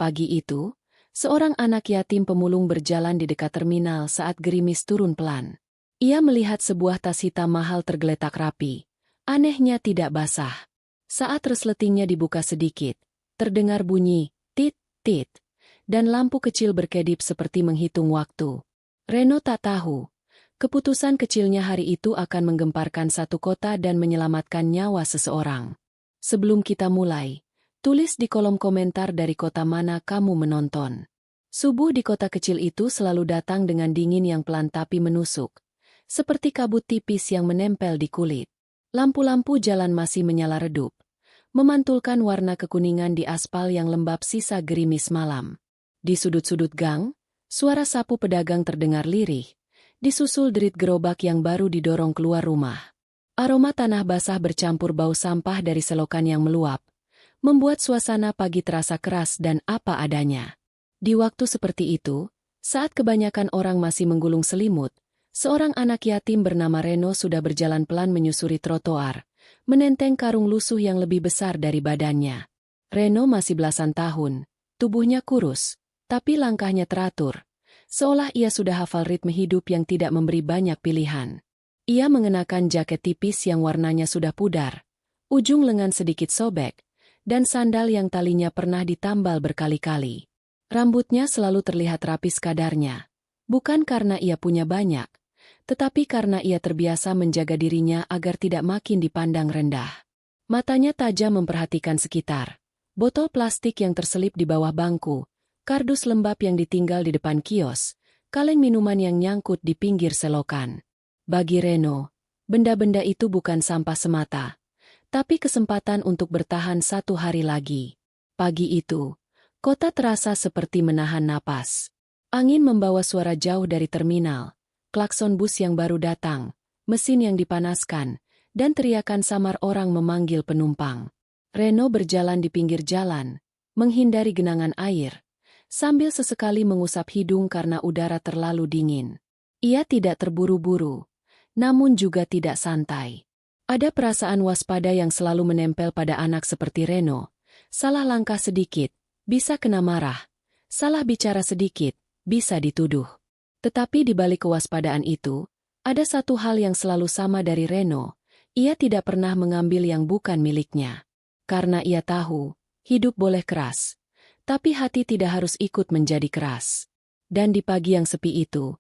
Pagi itu, seorang anak yatim pemulung berjalan di dekat terminal saat gerimis turun pelan. Ia melihat sebuah tas hitam mahal tergeletak rapi. Anehnya tidak basah. Saat resletingnya dibuka sedikit, terdengar bunyi, tit, tit, dan lampu kecil berkedip seperti menghitung waktu. Reno tak tahu, keputusan kecilnya hari itu akan menggemparkan satu kota dan menyelamatkan nyawa seseorang. Sebelum kita mulai, tulis di kolom komentar dari kota mana kamu menonton. Subuh di kota kecil itu selalu datang dengan dingin yang pelan tapi menusuk, seperti kabut tipis yang menempel di kulit. Lampu-lampu jalan masih menyala redup, memantulkan warna kekuningan di aspal yang lembab sisa gerimis malam. Di sudut-sudut gang, suara sapu pedagang terdengar lirih, disusul derit gerobak yang baru didorong keluar rumah. Aroma tanah basah bercampur bau sampah dari selokan yang meluap, membuat suasana pagi terasa keras dan apa adanya. Di waktu seperti itu, saat kebanyakan orang masih menggulung selimut, seorang anak yatim bernama Reno sudah berjalan pelan menyusuri trotoar, menenteng karung lusuh yang lebih besar dari badannya. Reno masih belasan tahun, tubuhnya kurus, tapi langkahnya teratur, seolah ia sudah hafal ritme hidup yang tidak memberi banyak pilihan. Ia mengenakan jaket tipis yang warnanya sudah pudar, ujung lengan sedikit sobek, dan sandal yang talinya pernah ditambal berkali-kali. Rambutnya selalu terlihat rapi sekadarnya, bukan karena ia punya banyak, tetapi karena ia terbiasa menjaga dirinya agar tidak makin dipandang rendah. Matanya tajam memperhatikan sekitar, botol plastik yang terselip di bawah bangku, kardus lembab yang ditinggal di depan kios, kaleng minuman yang nyangkut di pinggir selokan. Bagi Reno, benda-benda itu bukan sampah semata, tapi kesempatan untuk bertahan satu hari lagi. Pagi itu, kota terasa seperti menahan napas. Angin membawa suara jauh dari terminal, klakson bus yang baru datang, mesin yang dipanaskan, dan teriakan samar orang memanggil penumpang. Reno berjalan di pinggir jalan, menghindari genangan air, sambil sesekali mengusap hidung karena udara terlalu dingin. Ia tidak terburu-buru, namun juga tidak santai. Ada perasaan waspada yang selalu menempel pada anak seperti Reno. Salah langkah sedikit, bisa kena marah. Salah bicara sedikit, bisa dituduh. Tetapi di balik kewaspadaan itu, ada satu hal yang selalu sama dari Reno. Ia tidak pernah mengambil yang bukan miliknya. Karena ia tahu, hidup boleh keras, tapi hati tidak harus ikut menjadi keras. Dan di pagi yang sepi itu,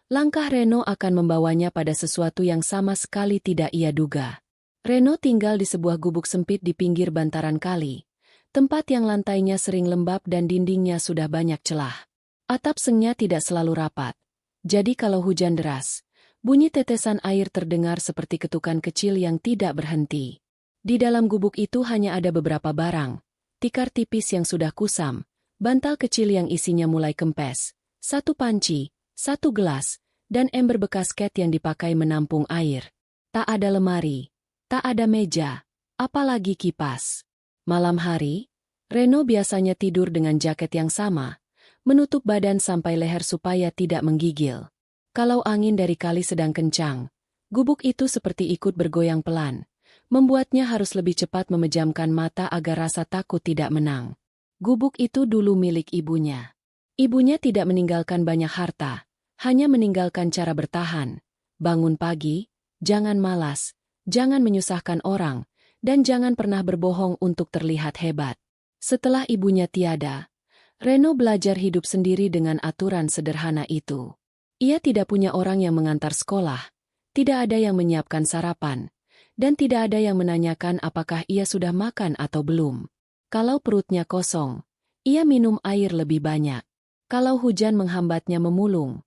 langkah Reno akan membawanya pada sesuatu yang sama sekali tidak ia duga. Reno tinggal di sebuah gubuk sempit di pinggir bantaran kali, tempat yang lantainya sering lembab dan dindingnya sudah banyak celah. Atap sengnya tidak selalu rapat. Jadi kalau hujan deras, bunyi tetesan air terdengar seperti ketukan kecil yang tidak berhenti. Di dalam gubuk itu hanya ada beberapa barang, tikar tipis yang sudah kusam, bantal kecil yang isinya mulai kempes, satu panci, satu gelas, dan ember bekas cat yang dipakai menampung air. Tak ada lemari, tak ada meja, apalagi kipas. Malam hari, Reno biasanya tidur dengan jaket yang sama, menutup badan sampai leher supaya tidak menggigil. Kalau angin dari kali sedang kencang, gubuk itu seperti ikut bergoyang pelan, membuatnya harus lebih cepat memejamkan mata agar rasa takut tidak menang. Gubuk itu dulu milik ibunya. Ibunya tidak meninggalkan banyak harta, hanya meninggalkan cara bertahan. Bangun pagi, jangan malas, jangan menyusahkan orang, dan jangan pernah berbohong untuk terlihat hebat. Setelah ibunya tiada, Reno belajar hidup sendiri dengan aturan sederhana itu. Ia tidak punya orang yang mengantar sekolah, tidak ada yang menyiapkan sarapan, dan tidak ada yang menanyakan apakah ia sudah makan atau belum. Kalau perutnya kosong, ia minum air lebih banyak. Kalau hujan menghambatnya memulung,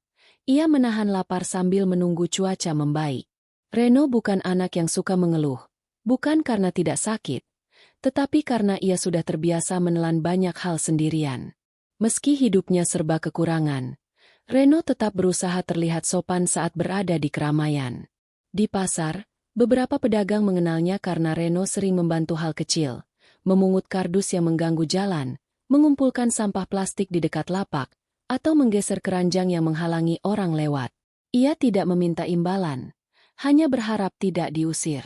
ia menahan lapar sambil menunggu cuaca membaik. Reno bukan anak yang suka mengeluh, bukan karena tidak sakit, tetapi karena ia sudah terbiasa menelan banyak hal sendirian. Meski hidupnya serba kekurangan, Reno tetap berusaha terlihat sopan saat berada di keramaian. Di pasar, beberapa pedagang mengenalnya karena Reno sering membantu hal kecil, memungut kardus yang mengganggu jalan, mengumpulkan sampah plastik di dekat lapak, atau menggeser keranjang yang menghalangi orang lewat. Ia tidak meminta imbalan, hanya berharap tidak diusir.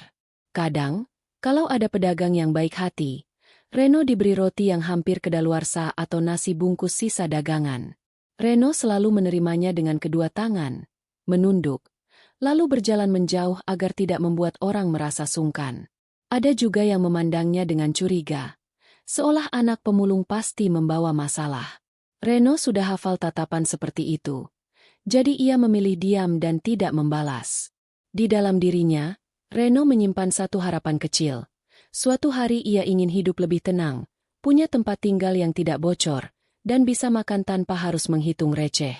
Kadang, kalau ada pedagang yang baik hati, Reno diberi roti yang hampir kedaluarsa atau nasi bungkus sisa dagangan. Reno selalu menerimanya dengan kedua tangan, menunduk, lalu berjalan menjauh agar tidak membuat orang merasa sungkan. Ada juga yang memandangnya dengan curiga, seolah anak pemulung pasti membawa masalah. Reno sudah hafal tatapan seperti itu, jadi ia memilih diam dan tidak membalas. Di dalam dirinya, Reno menyimpan satu harapan kecil. Suatu hari ia ingin hidup lebih tenang, punya tempat tinggal yang tidak bocor, dan bisa makan tanpa harus menghitung receh.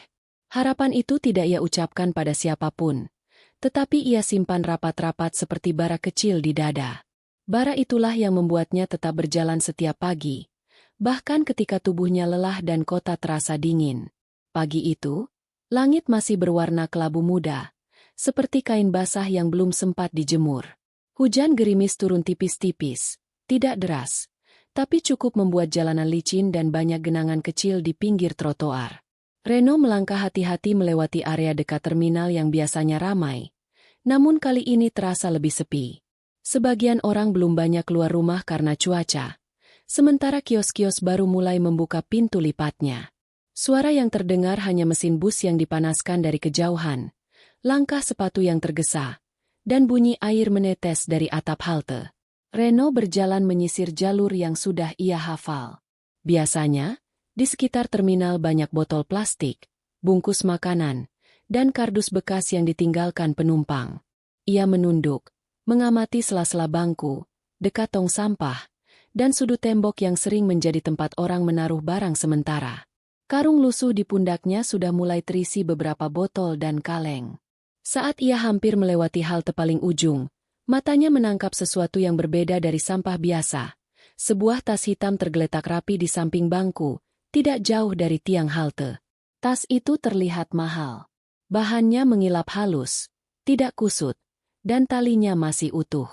Harapan itu tidak ia ucapkan pada siapapun, tetapi ia simpan rapat-rapat seperti bara kecil di dada. Bara itulah yang membuatnya tetap berjalan setiap pagi, bahkan ketika tubuhnya lelah dan kota terasa dingin. Pagi itu, langit masih berwarna kelabu muda, seperti kain basah yang belum sempat dijemur. Hujan gerimis turun tipis-tipis, tidak deras, tapi cukup membuat jalanan licin dan banyak genangan kecil di pinggir trotoar. Reno melangkah hati-hati melewati area dekat terminal yang biasanya ramai, namun kali ini terasa lebih sepi. Sebagian orang belum banyak keluar rumah karena cuaca, sementara kios-kios baru mulai membuka pintu lipatnya. Suara yang terdengar hanya mesin bus yang dipanaskan dari kejauhan, langkah sepatu yang tergesa, dan bunyi air menetes dari atap halte. Reno berjalan menyisir jalur yang sudah ia hafal. Biasanya, di sekitar terminal banyak botol plastik, bungkus makanan, dan kardus bekas yang ditinggalkan penumpang. Ia menunduk, mengamati sela-sela bangku, dekat tong sampah, dan sudut tembok yang sering menjadi tempat orang menaruh barang sementara. Karung lusuh di pundaknya sudah mulai terisi beberapa botol dan kaleng. Saat ia hampir melewati halte paling ujung, matanya menangkap sesuatu yang berbeda dari sampah biasa. Sebuah tas hitam tergeletak rapi di samping bangku, tidak jauh dari tiang halte. Tas itu terlihat mahal. Bahannya mengilap halus, tidak kusut, dan talinya masih utuh.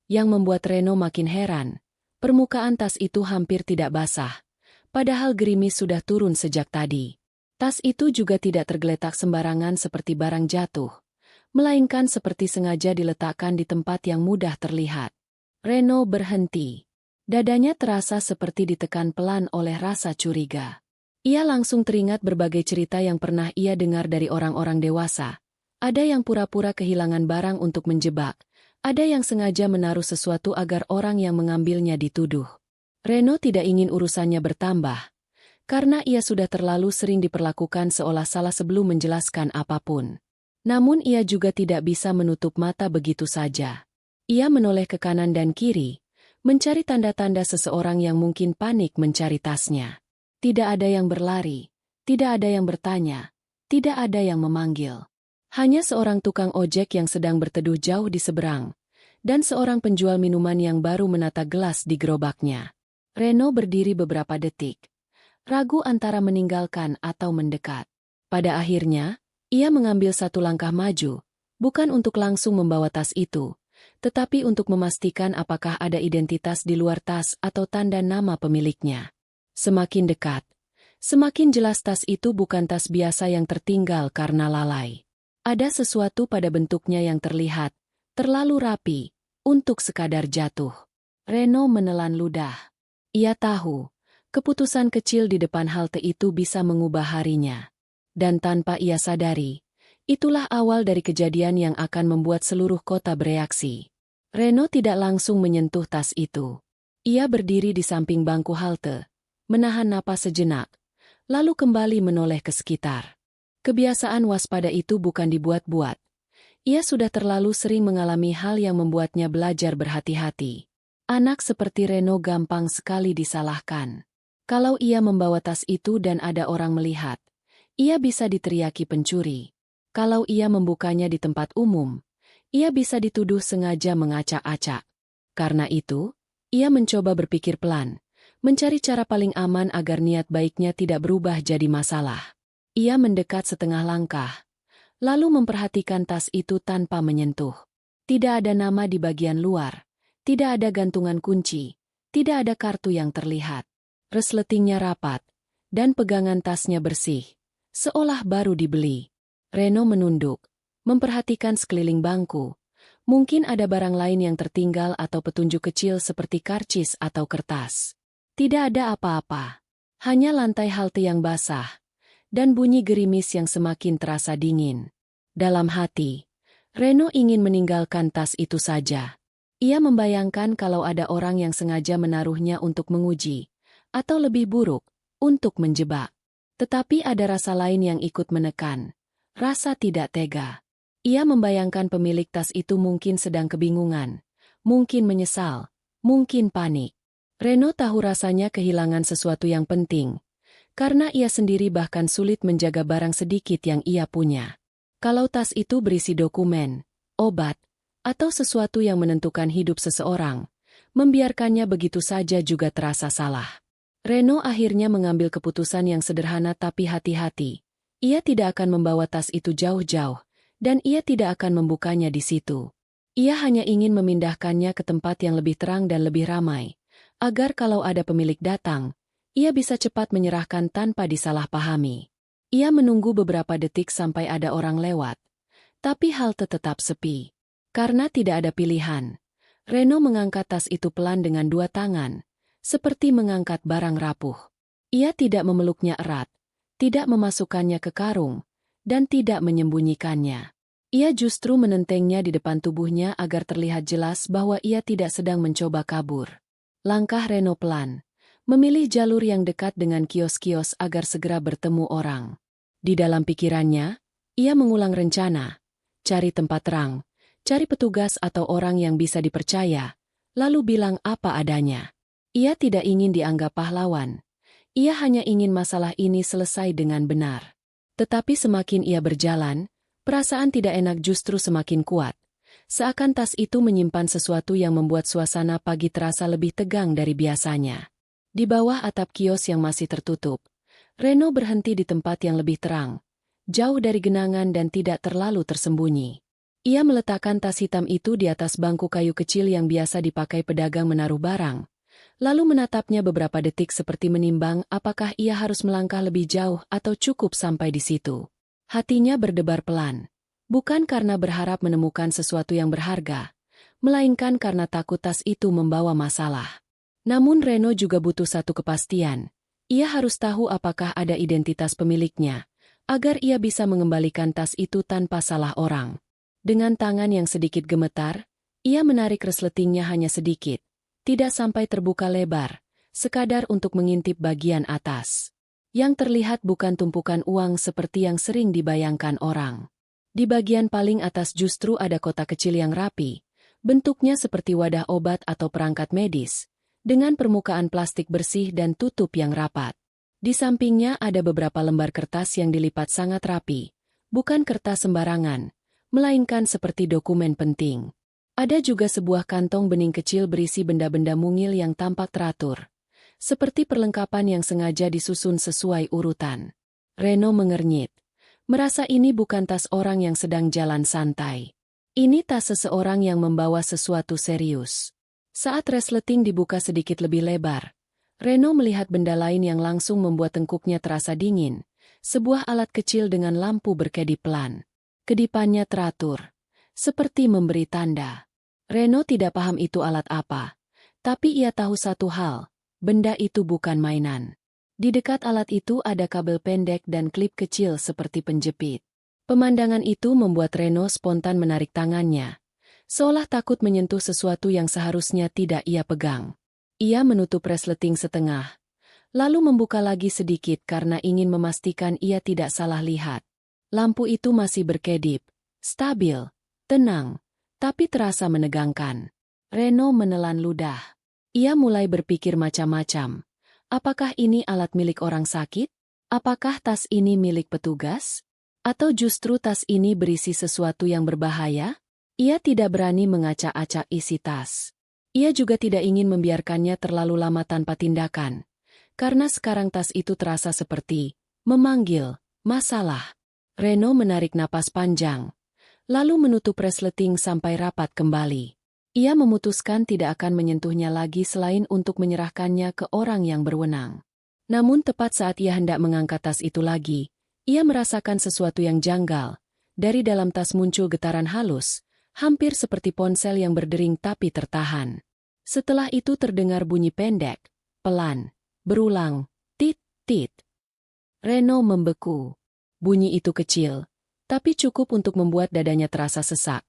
Yang membuat Reno makin heran, permukaan tas itu hampir tidak basah, padahal gerimis sudah turun sejak tadi. Tas itu juga tidak tergeletak sembarangan seperti barang jatuh, melainkan seperti sengaja diletakkan di tempat yang mudah terlihat. Reno berhenti. Dadanya terasa seperti ditekan pelan oleh rasa curiga. Ia langsung teringat berbagai cerita yang pernah ia dengar dari orang-orang dewasa. Ada yang pura-pura kehilangan barang untuk menjebak, ada yang sengaja menaruh sesuatu agar orang yang mengambilnya dituduh. Reno tidak ingin urusannya bertambah, karena ia sudah terlalu sering diperlakukan seolah salah sebelum menjelaskan apapun. Namun ia juga tidak bisa menutup mata begitu saja. Ia menoleh ke kanan dan kiri, mencari tanda-tanda seseorang yang mungkin panik mencari tasnya. Tidak ada yang berlari, tidak ada yang bertanya, tidak ada yang memanggil. Hanya seorang tukang ojek yang sedang berteduh jauh di seberang, dan seorang penjual minuman yang baru menata gelas di gerobaknya. Reno berdiri beberapa detik, ragu antara meninggalkan atau mendekat. Pada akhirnya, ia mengambil satu langkah maju, bukan untuk langsung membawa tas itu, tetapi untuk memastikan apakah ada identitas di luar tas atau tanda nama pemiliknya. Semakin dekat, semakin jelas tas itu bukan tas biasa yang tertinggal karena lalai. Ada sesuatu pada bentuknya yang terlihat terlalu rapi untuk sekadar jatuh. Reno menelan ludah. Ia tahu, keputusan kecil di depan halte itu bisa mengubah harinya. Dan tanpa ia sadari, itulah awal dari kejadian yang akan membuat seluruh kota bereaksi. Reno tidak langsung menyentuh tas itu. Ia berdiri di samping bangku halte, menahan napas sejenak, lalu kembali menoleh ke sekitar. Kebiasaan waspada itu bukan dibuat-buat. Ia sudah terlalu sering mengalami hal yang membuatnya belajar berhati-hati. Anak seperti Reno gampang sekali disalahkan. Kalau ia membawa tas itu dan ada orang melihat, ia bisa diteriaki pencuri. Kalau ia membukanya di tempat umum, ia bisa dituduh sengaja mengacak-acak. Karena itu, ia mencoba berpikir pelan, mencari cara paling aman agar niat baiknya tidak berubah jadi masalah. Ia mendekat setengah langkah, lalu memperhatikan tas itu tanpa menyentuh. Tidak ada nama di bagian luar, tidak ada gantungan kunci, tidak ada kartu yang terlihat. Resletingnya rapat, dan pegangan tasnya bersih, seolah baru dibeli. Reno menunduk, memperhatikan sekeliling bangku. Mungkin ada barang lain yang tertinggal atau petunjuk kecil seperti karcis atau kertas. Tidak ada apa-apa. Hanya lantai halte yang basah, dan bunyi gerimis yang semakin terasa dingin. Dalam hati, Reno ingin meninggalkan tas itu saja. Ia membayangkan kalau ada orang yang sengaja menaruhnya untuk menguji, atau lebih buruk, untuk menjebak. Tetapi ada rasa lain yang ikut menekan. Rasa tidak tega. Ia membayangkan pemilik tas itu mungkin sedang kebingungan, mungkin menyesal, mungkin panik. Reno tahu rasanya kehilangan sesuatu yang penting, karena ia sendiri bahkan sulit menjaga barang sedikit yang ia punya. Kalau tas itu berisi dokumen, obat, atau sesuatu yang menentukan hidup seseorang, membiarkannya begitu saja juga terasa salah. Reno akhirnya mengambil keputusan yang sederhana tapi hati-hati. Ia tidak akan membawa tas itu jauh-jauh, dan ia tidak akan membukanya di situ. Ia hanya ingin memindahkannya ke tempat yang lebih terang dan lebih ramai, agar kalau ada pemilik datang, ia bisa cepat menyerahkan tanpa disalahpahami. Ia menunggu beberapa detik sampai ada orang lewat, tapi halte tetap sepi. Karena tidak ada pilihan, Reno mengangkat tas itu pelan dengan dua tangan, seperti mengangkat barang rapuh. Ia tidak memeluknya erat, tidak memasukkannya ke karung, dan tidak menyembunyikannya. Ia justru menentengnya di depan tubuhnya agar terlihat jelas bahwa ia tidak sedang mencoba kabur. Langkah Reno pelan, memilih jalur yang dekat dengan kios-kios agar segera bertemu orang. Di dalam pikirannya, ia mengulang rencana, cari tempat terang, cari petugas atau orang yang bisa dipercaya, lalu bilang apa adanya. Ia tidak ingin dianggap pahlawan. Ia hanya ingin masalah ini selesai dengan benar. Tetapi semakin ia berjalan, perasaan tidak enak justru semakin kuat. Seakan tas itu menyimpan sesuatu yang membuat suasana pagi terasa lebih tegang dari biasanya. Di bawah atap kios yang masih tertutup, Reno berhenti di tempat yang lebih terang, jauh dari genangan dan tidak terlalu tersembunyi. Ia meletakkan tas hitam itu di atas bangku kayu kecil yang biasa dipakai pedagang menaruh barang, lalu menatapnya beberapa detik seperti menimbang apakah ia harus melangkah lebih jauh atau cukup sampai di situ. Hatinya berdebar pelan. Bukan karena berharap menemukan sesuatu yang berharga, melainkan karena takut tas itu membawa masalah. Namun Reno juga butuh satu kepastian. Ia harus tahu apakah ada identitas pemiliknya, agar ia bisa mengembalikan tas itu tanpa salah orang. Dengan tangan yang sedikit gemetar, ia menarik resletingnya hanya sedikit, tidak sampai terbuka lebar, sekadar untuk mengintip bagian atas. Yang terlihat bukan tumpukan uang seperti yang sering dibayangkan orang. Di bagian paling atas justru ada kotak kecil yang rapi, bentuknya seperti wadah obat atau perangkat medis, dengan permukaan plastik bersih dan tutup yang rapat. Di sampingnya ada beberapa lembar kertas yang dilipat sangat rapi, bukan kertas sembarangan, melainkan seperti dokumen penting. Ada juga sebuah kantong bening kecil berisi benda-benda mungil yang tampak teratur, seperti perlengkapan yang sengaja disusun sesuai urutan. Reno mengernyit. Merasa ini bukan tas orang yang sedang jalan santai. Ini tas seseorang yang membawa sesuatu serius. Saat resleting dibuka sedikit lebih lebar, Reno melihat benda lain yang langsung membuat tengkuknya terasa dingin, sebuah alat kecil dengan lampu berkedip pelan. Kedipannya teratur, seperti memberi tanda. Reno tidak paham itu alat apa, tapi ia tahu satu hal, benda itu bukan mainan. Di dekat alat itu ada kabel pendek dan klip kecil seperti penjepit. Pemandangan itu membuat Reno spontan menarik tangannya, seolah takut menyentuh sesuatu yang seharusnya tidak ia pegang. Ia menutup resleting setengah, lalu membuka lagi sedikit karena ingin memastikan ia tidak salah lihat. Lampu itu masih berkedip, stabil, tenang, tapi terasa menegangkan. Reno menelan ludah. Ia mulai berpikir macam-macam. Apakah ini alat milik orang sakit? Apakah tas ini milik petugas? Atau justru tas ini berisi sesuatu yang berbahaya? Ia tidak berani mengacak-acak isi tas. Ia juga tidak ingin membiarkannya terlalu lama tanpa tindakan. Karena sekarang tas itu terasa seperti memanggil masalah. Reno menarik napas panjang, lalu menutup resleting sampai rapat kembali. Ia memutuskan tidak akan menyentuhnya lagi selain untuk menyerahkannya ke orang yang berwenang. Namun tepat saat ia hendak mengangkat tas itu lagi, ia merasakan sesuatu yang janggal. Dari dalam tas muncul getaran halus, hampir seperti ponsel yang berdering tapi tertahan. Setelah itu terdengar bunyi pendek, Pelan. Berulang. Tit, tit. Reno membeku. Bunyi itu kecil, tapi cukup untuk membuat dadanya terasa sesak.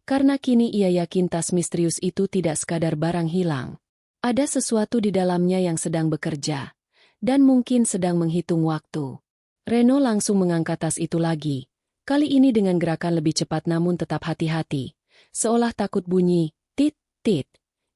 Karena kini ia yakin tas misterius itu tidak sekadar barang hilang. Ada sesuatu di dalamnya yang sedang bekerja, dan mungkin sedang menghitung waktu. Reno langsung mengangkat tas itu lagi, kali ini dengan gerakan lebih cepat namun tetap hati-hati, seolah takut bunyi, tit, tit.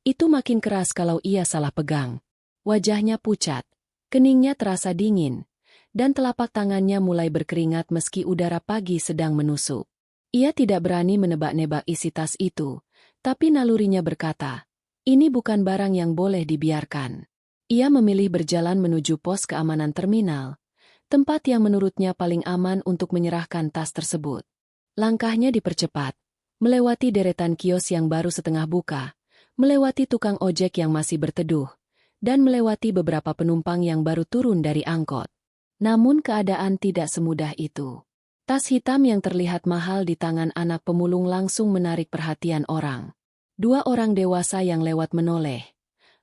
Itu makin keras kalau ia salah pegang. Wajahnya pucat, keningnya terasa dingin, dan telapak tangannya mulai berkeringat meski udara pagi sedang menusuk. Ia tidak berani menebak-nebak isi tas itu, tapi nalurinya berkata, ini bukan barang yang boleh dibiarkan. Ia memilih berjalan menuju pos keamanan terminal, tempat yang menurutnya paling aman untuk menyerahkan tas tersebut. Langkahnya dipercepat, melewati deretan kios yang baru setengah buka, melewati tukang ojek yang masih berteduh, dan melewati beberapa penumpang yang baru turun dari angkot. Namun keadaan tidak semudah itu. Tas hitam yang terlihat mahal di tangan anak pemulung langsung menarik perhatian orang. Dua orang dewasa yang lewat menoleh,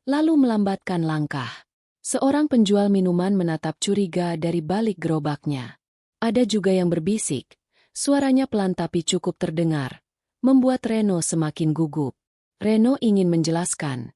lalu melambatkan langkah. Seorang penjual minuman menatap curiga dari balik gerobaknya. Ada juga yang berbisik, suaranya pelan tapi cukup terdengar, membuat Reno semakin gugup. Reno ingin menjelaskan,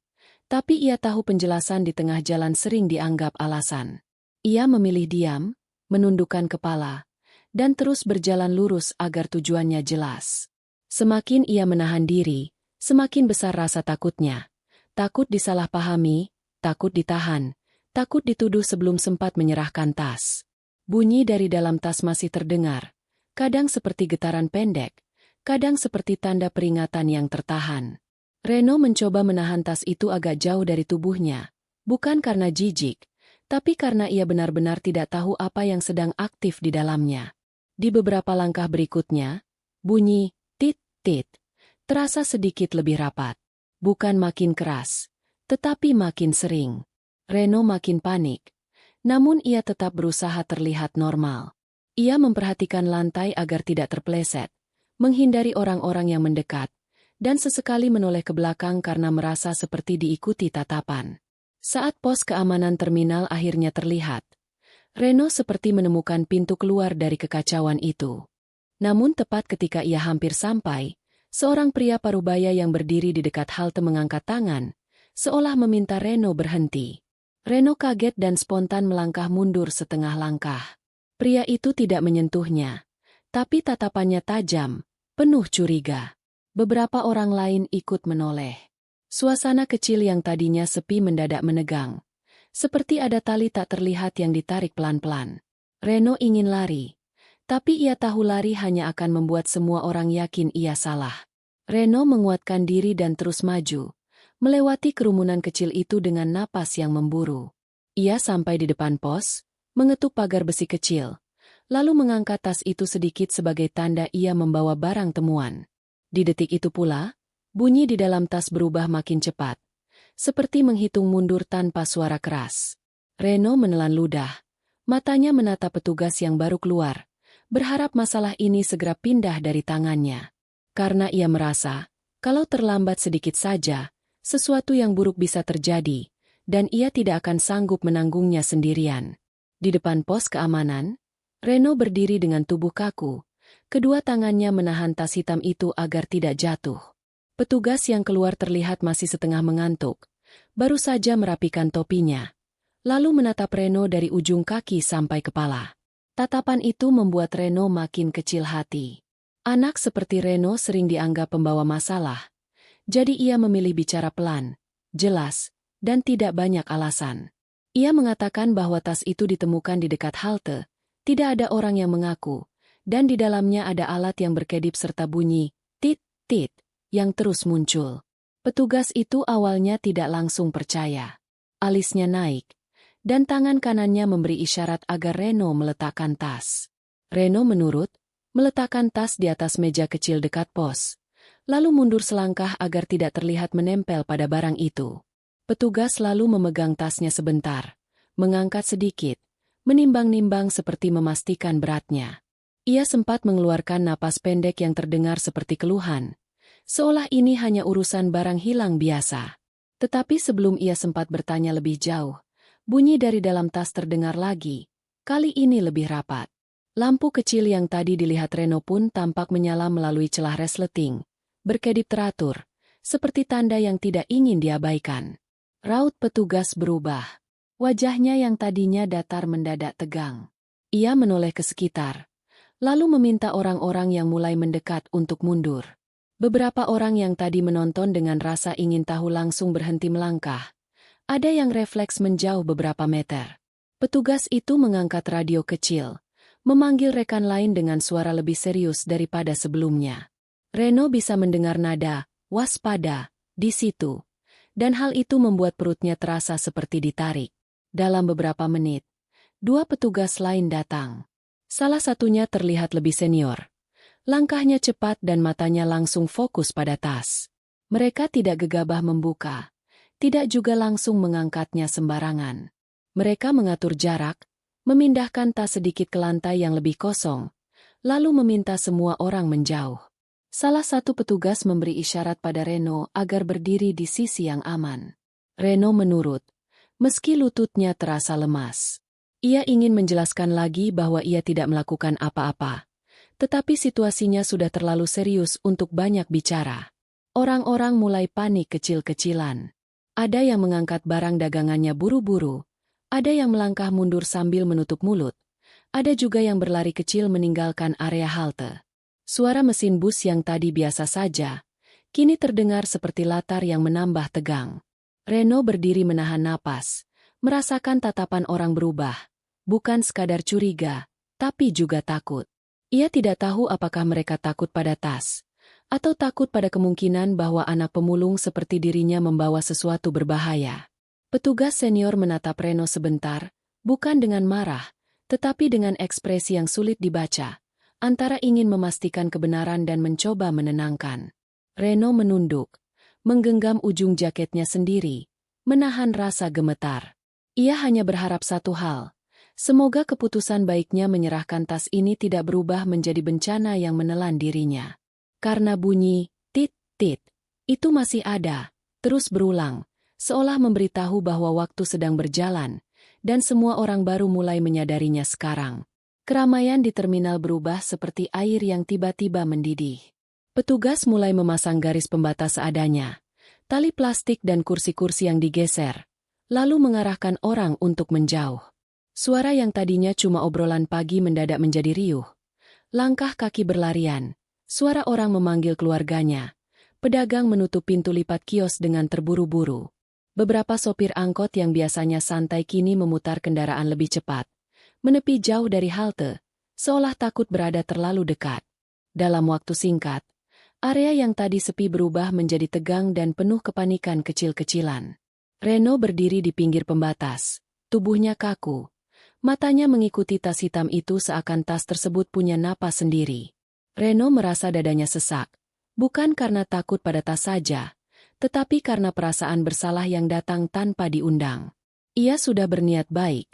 tapi ia tahu penjelasan di tengah jalan sering dianggap alasan. Ia memilih diam, menundukkan kepala, dan terus berjalan lurus agar tujuannya jelas. Semakin ia menahan diri, semakin besar rasa takutnya. Takut disalahpahami, takut ditahan, takut dituduh sebelum sempat menyerahkan tas. Bunyi dari dalam tas masih terdengar, kadang seperti getaran pendek, kadang seperti tanda peringatan yang tertahan. Reno mencoba menahan tas itu agak jauh dari tubuhnya, bukan karena jijik, tapi karena ia benar-benar tidak tahu apa yang sedang aktif di dalamnya. Di beberapa langkah berikutnya, bunyi tit, tit, terasa sedikit lebih rapat. Bukan makin keras, tetapi makin sering. Reno makin panik. Namun ia tetap berusaha terlihat normal. Ia memperhatikan lantai agar tidak terpeleset, menghindari orang-orang yang mendekat, dan sesekali menoleh ke belakang karena merasa seperti diikuti tatapan. Saat pos keamanan terminal akhirnya terlihat, Reno seperti menemukan pintu keluar dari kekacauan itu. Namun tepat ketika ia hampir sampai, seorang pria parubaya yang berdiri di dekat halte mengangkat tangan, seolah meminta Reno berhenti. Reno kaget dan spontan melangkah mundur setengah langkah. Pria itu tidak menyentuhnya, tapi tatapannya tajam, penuh curiga. Beberapa orang lain ikut menoleh. Suasana kecil yang tadinya sepi mendadak menegang, seperti ada tali tak terlihat yang ditarik pelan-pelan. Reno ingin lari, tapi ia tahu lari hanya akan membuat semua orang yakin ia salah. Reno menguatkan diri dan terus maju, melewati kerumunan kecil itu dengan napas yang memburu. Ia sampai di depan pos, mengetuk pagar besi kecil, lalu mengangkat tas itu sedikit sebagai tanda ia membawa barang temuan. Di detik itu pula, bunyi di dalam tas berubah makin cepat, seperti menghitung mundur tanpa suara keras. Reno menelan ludah, matanya menatap petugas yang baru keluar, berharap masalah ini segera pindah dari tangannya. Karena ia merasa, kalau terlambat sedikit saja, sesuatu yang buruk bisa terjadi, dan ia tidak akan sanggup menanggungnya sendirian. Di depan pos keamanan, Reno berdiri dengan tubuh kaku, kedua tangannya menahan tas hitam itu agar tidak jatuh. Petugas yang keluar terlihat masih setengah mengantuk, baru saja merapikan topinya, lalu menatap Reno dari ujung kaki sampai kepala. Tatapan itu membuat Reno makin kecil hati. Anak seperti Reno sering dianggap pembawa masalah, jadi ia memilih bicara pelan, jelas, dan tidak banyak alasan. Ia mengatakan bahwa tas itu ditemukan di dekat halte, tidak ada orang yang mengaku, dan di dalamnya ada alat yang berkedip serta bunyi, tit, tit, yang terus muncul. Petugas itu awalnya tidak langsung percaya. Alisnya naik, dan tangan kanannya memberi isyarat agar Reno meletakkan tas. Reno menurut, meletakkan tas di atas meja kecil dekat pos, lalu mundur selangkah agar tidak terlihat menempel pada barang itu. Petugas lalu memegang tasnya sebentar, mengangkat sedikit, menimbang-nimbang seperti memastikan beratnya. Ia sempat mengeluarkan napas pendek yang terdengar seperti keluhan, seolah ini hanya urusan barang hilang biasa. Tetapi sebelum ia sempat bertanya lebih jauh, bunyi dari dalam tas terdengar lagi, kali ini lebih rapat. Lampu kecil yang tadi dilihat Reno pun tampak menyala melalui celah resleting, berkedip teratur, seperti tanda yang tidak ingin diabaikan. Raut petugas berubah. Wajahnya yang tadinya datar mendadak tegang. Ia menoleh ke sekitar, lalu meminta orang-orang yang mulai mendekat untuk mundur. Beberapa orang yang tadi menonton dengan rasa ingin tahu langsung berhenti melangkah. Ada yang refleks menjauh beberapa meter. Petugas itu mengangkat radio kecil, memanggil rekan lain dengan suara lebih serius daripada sebelumnya. Reno bisa mendengar nada, waspada, di situ. Dan hal itu membuat perutnya terasa seperti ditarik. Dalam beberapa menit, 2 petugas lain datang. Salah satunya terlihat lebih senior. Langkahnya cepat dan matanya langsung fokus pada tas. Mereka tidak gegabah membuka, tidak juga langsung mengangkatnya sembarangan. Mereka mengatur jarak, memindahkan tas sedikit ke lantai yang lebih kosong, lalu meminta semua orang menjauh. Salah satu petugas memberi isyarat pada Reno agar berdiri di sisi yang aman. Reno menurut, meski lututnya terasa lemas. Ia ingin menjelaskan lagi bahwa ia tidak melakukan apa-apa. Tetapi situasinya sudah terlalu serius untuk banyak bicara. Orang-orang mulai panik kecil-kecilan. Ada yang mengangkat barang dagangannya buru-buru, ada yang melangkah mundur sambil menutup mulut, ada juga yang berlari kecil meninggalkan area halte. Suara mesin bus yang tadi biasa saja, kini terdengar seperti latar yang menambah tegang. Reno berdiri menahan napas, merasakan tatapan orang berubah, bukan sekadar curiga, tapi juga takut. Ia tidak tahu apakah mereka takut pada tas, atau takut pada kemungkinan bahwa anak pemulung seperti dirinya membawa sesuatu berbahaya. Petugas senior menatap Reno sebentar, bukan dengan marah, tetapi dengan ekspresi yang sulit dibaca, antara ingin memastikan kebenaran dan mencoba menenangkan. Reno menunduk, menggenggam ujung jaketnya sendiri, menahan rasa gemetar. Ia hanya berharap satu hal. Semoga keputusan baiknya menyerahkan tas ini tidak berubah menjadi bencana yang menelan dirinya. Karena bunyi, tit-tit, itu masih ada, terus berulang, seolah memberitahu bahwa waktu sedang berjalan, dan semua orang baru mulai menyadarinya sekarang. Keramaian di terminal berubah seperti air yang tiba-tiba mendidih. Petugas mulai memasang garis pembatas seadanya, tali plastik dan kursi-kursi yang digeser, lalu mengarahkan orang untuk menjauh. Suara yang tadinya cuma obrolan pagi mendadak menjadi riuh. Langkah kaki berlarian, suara orang memanggil keluarganya. Pedagang menutup pintu lipat kios dengan terburu-buru. Beberapa sopir angkot yang biasanya santai kini memutar kendaraan lebih cepat, menepi jauh dari halte, seolah takut berada terlalu dekat. Dalam waktu singkat, area yang tadi sepi berubah menjadi tegang dan penuh kepanikan kecil-kecilan. Reno berdiri di pinggir pembatas, tubuhnya kaku. Matanya mengikuti tas hitam itu seakan tas tersebut punya napas sendiri. Reno merasa dadanya sesak, bukan karena takut pada tas saja, tetapi karena perasaan bersalah yang datang tanpa diundang. Ia sudah berniat baik,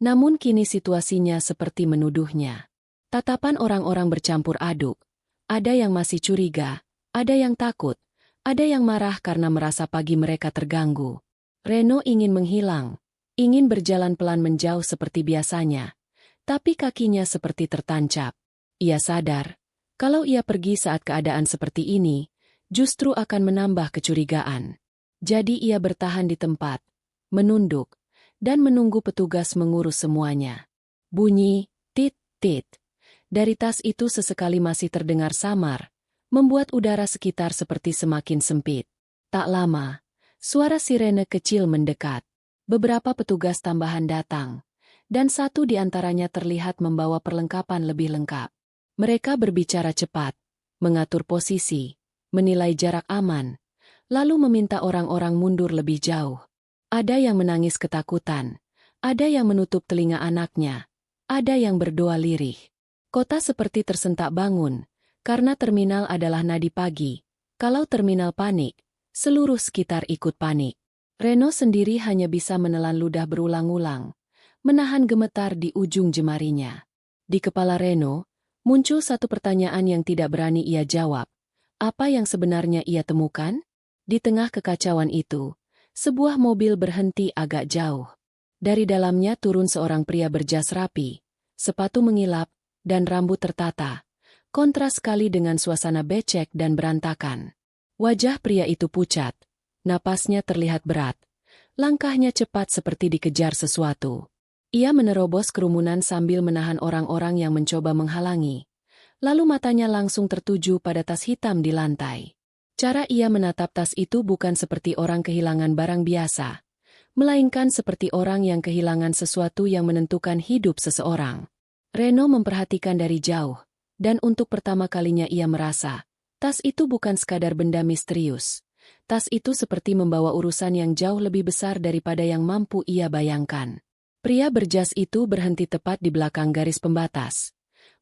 namun kini situasinya seperti menuduhnya. Tatapan orang-orang bercampur aduk, ada yang masih curiga, ada yang takut, ada yang marah karena merasa pagi mereka terganggu. Reno ingin menghilang. Ingin berjalan pelan menjauh seperti biasanya, tapi kakinya seperti tertancap. Ia sadar, kalau ia pergi saat keadaan seperti ini, justru akan menambah kecurigaan. Jadi ia bertahan di tempat, menunduk, dan menunggu petugas mengurus semuanya. Bunyi, tit-tit, dari tas itu sesekali masih terdengar samar, membuat udara sekitar seperti semakin sempit. Tak lama, suara sirene kecil mendekat. Beberapa petugas tambahan datang, dan satu di antaranya terlihat membawa perlengkapan lebih lengkap. Mereka berbicara cepat, mengatur posisi, menilai jarak aman, lalu meminta orang-orang mundur lebih jauh. Ada yang menangis ketakutan, ada yang menutup telinga anaknya, ada yang berdoa lirih. Kota seperti tersentak bangun, karena terminal adalah nadi pagi. Kalau terminal panik, seluruh sekitar ikut panik. Reno sendiri hanya bisa menelan ludah berulang-ulang, menahan gemetar di ujung jemarinya. Di kepala Reno, muncul satu pertanyaan yang tidak berani ia jawab. Apa yang sebenarnya ia temukan? Di tengah kekacauan itu, Sebuah mobil berhenti agak jauh. Dari dalamnya turun seorang pria berjas rapi, sepatu mengilap, dan rambut tertata. Kontras sekali dengan suasana becek dan berantakan. Wajah pria itu pucat, napasnya terlihat berat. Langkahnya cepat seperti dikejar sesuatu. Ia menerobos kerumunan sambil menahan orang-orang yang mencoba menghalangi. Lalu matanya langsung tertuju pada tas hitam di lantai. Cara ia menatap tas itu bukan seperti orang kehilangan barang biasa, melainkan seperti orang yang kehilangan sesuatu yang menentukan hidup seseorang. Reno memperhatikan dari jauh, dan untuk pertama kalinya ia merasa, tas itu bukan sekadar benda misterius. Tas itu seperti membawa urusan yang jauh lebih besar daripada yang mampu ia bayangkan. Pria berjas itu berhenti tepat di belakang garis pembatas.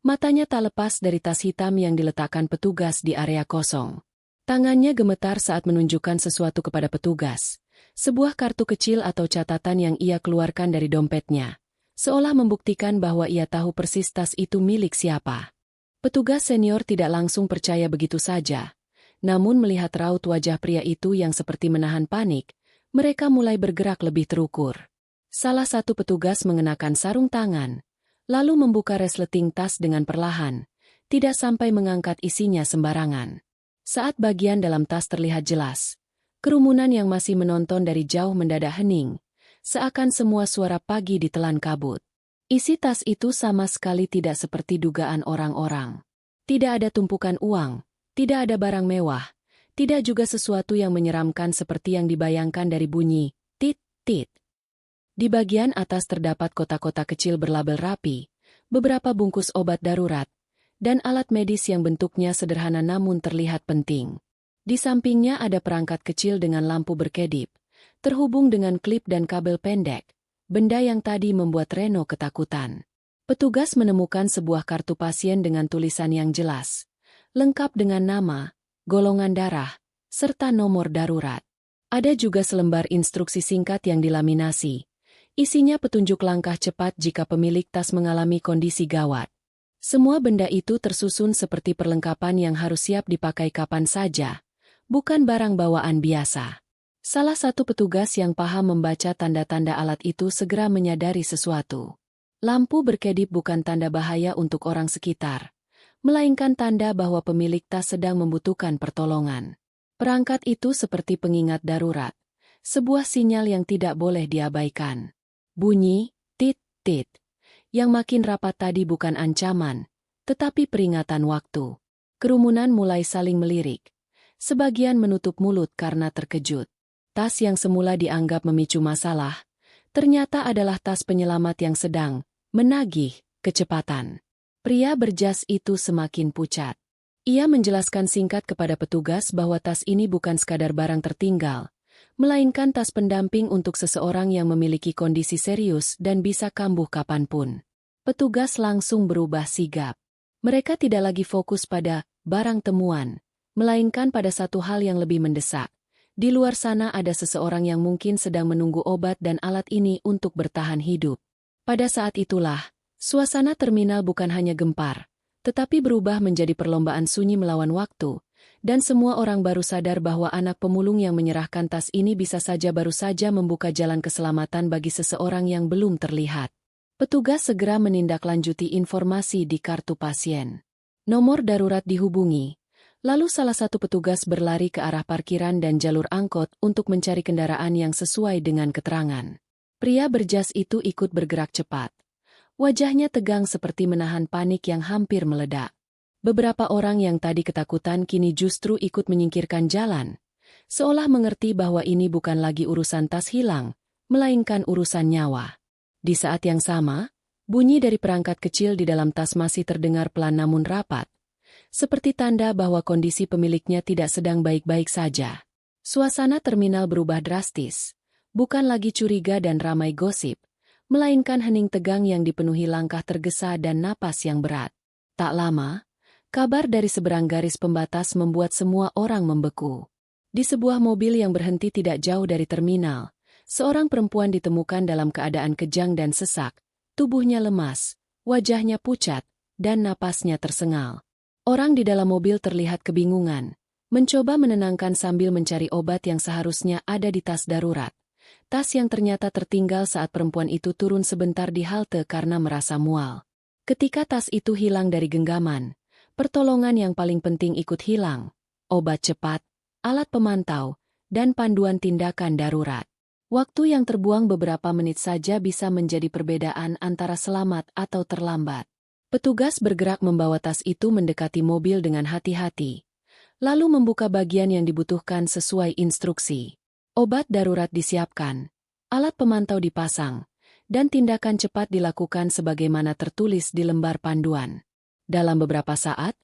Matanya tak lepas dari tas hitam yang diletakkan petugas di area kosong. Tangannya gemetar saat menunjukkan sesuatu kepada petugas. Sebuah kartu kecil atau catatan yang ia keluarkan dari dompetnya. Seolah membuktikan bahwa ia tahu persis tas itu milik siapa. Petugas senior tidak langsung percaya begitu saja. Namun melihat raut wajah pria itu yang seperti menahan panik, mereka mulai bergerak lebih terukur. Salah satu petugas mengenakan sarung tangan, lalu membuka resleting tas dengan perlahan, tidak sampai mengangkat isinya sembarangan. Saat bagian dalam tas terlihat jelas, kerumunan yang masih menonton dari jauh mendadak hening, seakan semua suara pagi ditelan kabut. Isi tas itu sama sekali tidak seperti dugaan orang-orang. Tidak ada tumpukan uang, tidak ada barang mewah, tidak juga sesuatu yang menyeramkan seperti yang dibayangkan dari bunyi tit-tit. Di bagian atas terdapat kotak-kotak kecil berlabel rapi, beberapa bungkus obat darurat, dan alat medis yang bentuknya sederhana namun terlihat penting. Di sampingnya ada perangkat kecil dengan lampu berkedip, terhubung dengan klip dan kabel pendek, benda yang tadi membuat Reno ketakutan. Petugas menemukan sebuah kartu pasien dengan tulisan yang jelas, lengkap dengan nama, golongan darah, serta nomor darurat. Ada juga selembar instruksi singkat yang dilaminasi. Isinya petunjuk langkah cepat jika pemilik tas mengalami kondisi gawat. Semua benda itu tersusun seperti perlengkapan yang harus siap dipakai kapan saja, bukan barang bawaan biasa. Salah satu petugas yang paham membaca tanda-tanda alat itu segera menyadari sesuatu. Lampu berkedip bukan tanda bahaya untuk orang sekitar, melainkan tanda bahwa pemilik tas sedang membutuhkan pertolongan. Perangkat itu seperti pengingat darurat, sebuah sinyal yang tidak boleh diabaikan. Bunyi, tit-tit. Yang makin rapat tadi bukan ancaman, tetapi peringatan waktu. Kerumunan mulai saling melirik. Sebagian menutup mulut karena terkejut. Tas yang semula dianggap memicu masalah, ternyata adalah tas penyelamat yang sedang menagih kecepatan. Pria berjas itu semakin pucat. Ia menjelaskan singkat kepada petugas bahwa tas ini bukan sekadar barang tertinggal, melainkan tas pendamping untuk seseorang yang memiliki kondisi serius dan bisa kambuh kapanpun. Petugas langsung berubah sigap. Mereka tidak lagi fokus pada barang temuan, melainkan pada satu hal yang lebih mendesak. Di luar sana ada seseorang yang mungkin sedang menunggu obat dan alat ini untuk bertahan hidup. Pada saat itulah, suasana terminal bukan hanya gempar, tetapi berubah menjadi perlombaan sunyi melawan waktu, dan semua orang baru sadar bahwa anak pemulung yang menyerahkan tas ini bisa saja baru saja membuka jalan keselamatan bagi seseorang yang belum terlihat. Petugas segera menindaklanjuti informasi di kartu pasien. Nomor darurat dihubungi. Lalu salah satu petugas berlari ke arah parkiran dan jalur angkot untuk mencari kendaraan yang sesuai dengan keterangan. Pria berjas itu ikut bergerak cepat. Wajahnya tegang seperti menahan panik yang hampir meledak. Beberapa orang yang tadi ketakutan kini justru ikut menyingkirkan jalan, seolah mengerti bahwa ini bukan lagi urusan tas hilang, melainkan urusan nyawa. Di saat yang sama, bunyi dari perangkat kecil di dalam tas masih terdengar pelan namun rapat, seperti tanda bahwa kondisi pemiliknya tidak sedang baik-baik saja. Suasana terminal berubah drastis, bukan lagi curiga dan ramai gosip, melainkan hening tegang yang dipenuhi langkah tergesa dan napas yang berat. Tak lama, kabar dari seberang garis pembatas membuat semua orang membeku. Di sebuah mobil yang berhenti tidak jauh dari terminal, seorang perempuan ditemukan dalam keadaan kejang dan sesak, tubuhnya lemas, wajahnya pucat, dan napasnya tersengal. Orang di dalam mobil terlihat kebingungan, Mencoba menenangkan sambil mencari obat yang seharusnya ada di tas darurat. Tas yang ternyata tertinggal saat perempuan itu turun sebentar di halte karena merasa mual. Ketika tas itu hilang dari genggaman, pertolongan yang paling penting ikut hilang. Obat cepat, alat pemantau, dan panduan tindakan darurat. Waktu yang terbuang beberapa menit saja bisa menjadi perbedaan antara selamat atau terlambat. Petugas bergerak membawa tas itu mendekati mobil dengan hati-hati, lalu membuka bagian yang dibutuhkan sesuai instruksi. Obat darurat disiapkan, alat pemantau dipasang, dan tindakan cepat dilakukan sebagaimana tertulis di lembar panduan. Dalam beberapa saat,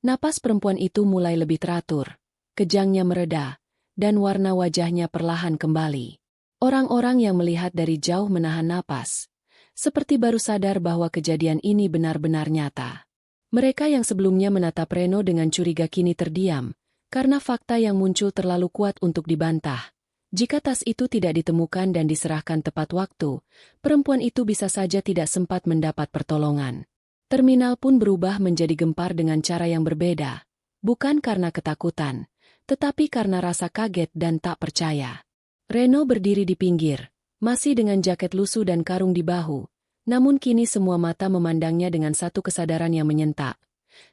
napas perempuan itu mulai lebih teratur, kejangnya mereda, dan warna wajahnya perlahan kembali. Orang-orang yang melihat dari jauh menahan napas, seperti baru sadar bahwa kejadian ini benar-benar nyata. Mereka yang sebelumnya menatap Reno dengan curiga kini terdiam, karena fakta yang muncul terlalu kuat untuk dibantah. Jika tas itu tidak ditemukan dan diserahkan tepat waktu, perempuan itu bisa saja tidak sempat mendapat pertolongan. Terminal pun berubah menjadi gempar dengan cara yang berbeda, bukan karena ketakutan, tetapi karena rasa kaget dan tak percaya. Reno berdiri di pinggir, masih dengan jaket lusuh dan karung di bahu, namun kini semua mata memandangnya dengan satu kesadaran yang menyentak.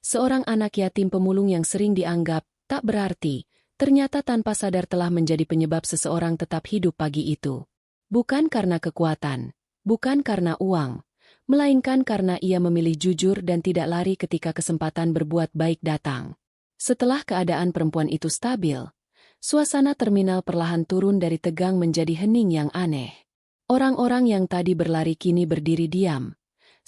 Seorang anak yatim pemulung yang sering dianggap tak berarti, ternyata tanpa sadar telah menjadi penyebab seseorang tetap hidup pagi itu. Bukan karena kekuatan, bukan karena uang, melainkan karena ia memilih jujur dan tidak lari ketika kesempatan berbuat baik datang. Setelah keadaan perempuan itu stabil, suasana terminal perlahan turun dari tegang menjadi hening yang aneh. Orang-orang yang tadi berlari kini berdiri diam,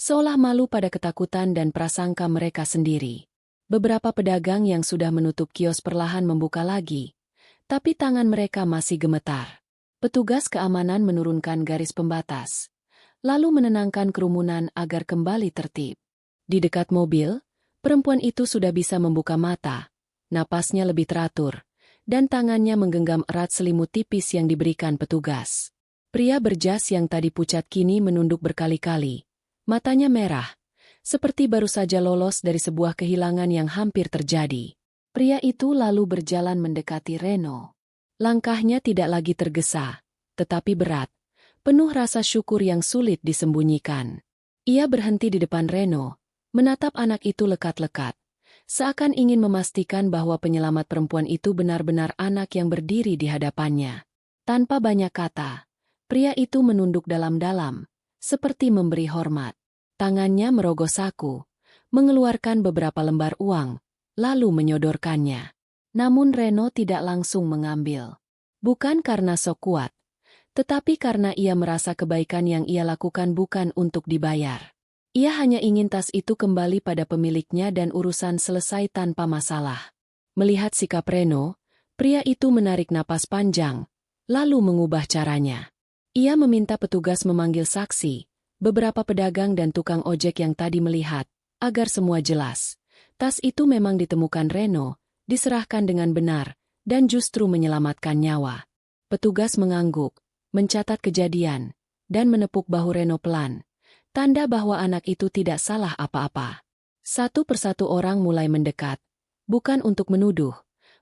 seolah malu pada ketakutan dan prasangka mereka sendiri. Beberapa pedagang yang sudah menutup kios perlahan membuka lagi, tapi tangan mereka masih gemetar. Petugas keamanan menurunkan garis pembatas, lalu menenangkan kerumunan agar kembali tertib. Di dekat mobil, perempuan itu sudah bisa membuka mata, napasnya lebih teratur, dan tangannya menggenggam erat selimut tipis yang diberikan petugas. Pria berjas yang tadi pucat kini menunduk berkali-kali, matanya merah, seperti baru saja lolos dari sebuah kehilangan yang hampir terjadi. Pria itu lalu berjalan mendekati Reno. Langkahnya tidak lagi tergesa, tetapi berat, penuh rasa syukur yang sulit disembunyikan. Ia berhenti di depan Reno, menatap anak itu lekat-lekat, seakan ingin memastikan bahwa penyelamat perempuan itu benar-benar anak yang berdiri di hadapannya. Tanpa banyak kata, pria itu menunduk dalam-dalam, seperti memberi hormat. Tangannya merogoh saku, mengeluarkan beberapa lembar uang, lalu menyodorkannya. Namun Reno tidak langsung mengambil. Bukan karena sok kuat, tetapi karena ia merasa kebaikan yang ia lakukan bukan untuk dibayar. Ia hanya ingin tas itu kembali pada pemiliknya dan urusan selesai tanpa masalah. Melihat sikap Reno, pria itu menarik napas panjang, lalu mengubah caranya. Ia meminta petugas memanggil saksi, beberapa pedagang dan tukang ojek yang tadi melihat, agar semua jelas. Tas itu memang ditemukan Reno, diserahkan dengan benar, dan justru menyelamatkan nyawa. Petugas mengangguk, mencatat kejadian, dan menepuk bahu Reno pelan. Tanda bahwa anak itu tidak salah apa-apa. Satu persatu orang mulai mendekat, bukan untuk menuduh,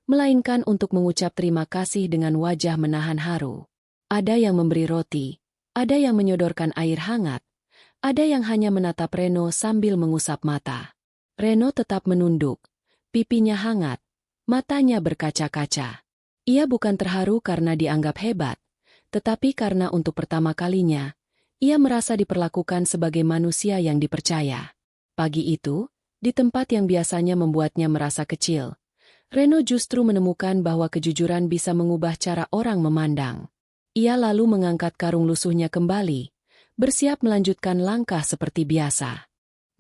melainkan untuk mengucap terima kasih dengan wajah menahan haru. Ada yang memberi roti, ada yang menyodorkan air hangat, ada yang hanya menatap Reno sambil mengusap mata. Reno tetap menunduk, pipinya hangat, matanya berkaca-kaca. Ia bukan terharu karena dianggap hebat, tetapi karena untuk pertama kalinya, ia merasa diperlakukan sebagai manusia yang dipercaya. Pagi itu, di tempat yang biasanya membuatnya merasa kecil, Reno justru menemukan bahwa kejujuran bisa mengubah cara orang memandang. Ia lalu mengangkat karung lusuhnya kembali, bersiap melanjutkan langkah seperti biasa.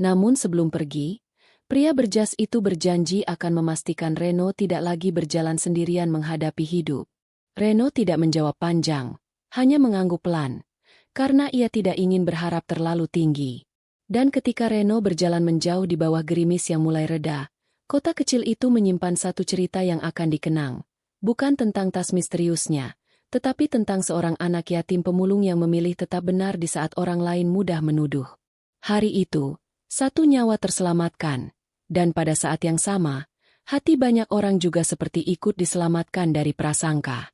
Namun sebelum pergi, pria berjas itu berjanji akan memastikan Reno tidak lagi berjalan sendirian menghadapi hidup. Reno tidak menjawab panjang, hanya mengangguk pelan, karena ia tidak ingin berharap terlalu tinggi. Dan ketika Reno berjalan menjauh di bawah gerimis yang mulai reda, kota kecil itu menyimpan satu cerita yang akan dikenang. Bukan tentang tas misteriusnya, tetapi tentang seorang anak yatim pemulung yang memilih tetap benar di saat orang lain mudah menuduh. Hari itu, satu nyawa terselamatkan, dan pada saat yang sama, Hati banyak orang juga seperti ikut diselamatkan dari prasangka.